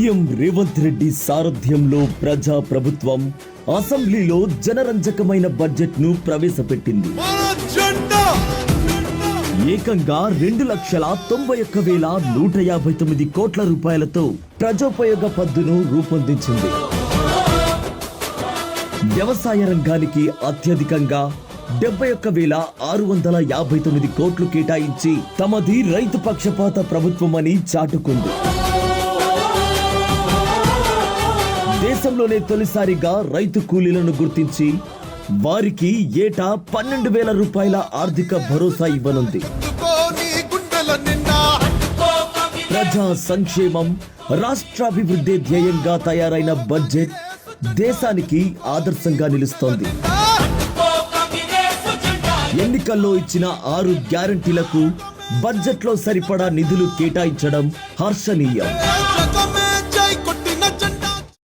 CM Revanth Reddy సారథ్యంలో ప్రజా ప్రభుత్వం అసెంబ్లీలో జనరంజకమైన బడ్జెట్ ను ప్రవేశపెట్టింది. ఏకంగా 2,91,159 కోట్ల రూపాయలతో ప్రజోపయోగ పద్దును రూపొందించింది. వ్యవసాయ రంగానికి అత్యధికంగా 71,659 కోట్లు కేటాయించి తమది రైతు పక్షపాత ప్రభుత్వమని చాటుకుంది. దేశంలోనే తొలిసారిగా రైతు కూలీలను గుర్తించి వారికి ఏటా 12,000 రూపాయల ఆర్థిక భరోసా ఇవ్వనుంది. ప్రజా సంక్షేమం, రాష్ట్రాభివృద్ధి ధ్యేయంగా తయారైన బడ్జెట్ దేశానికి ఆదర్శంగా నిలుస్తోంది. ఎన్నికల్లో ఇచ్చిన 6 గ్యారంటీలకు బడ్జెట్లో సరిపడా నిధులు కేటాయించడం హర్షణీయం.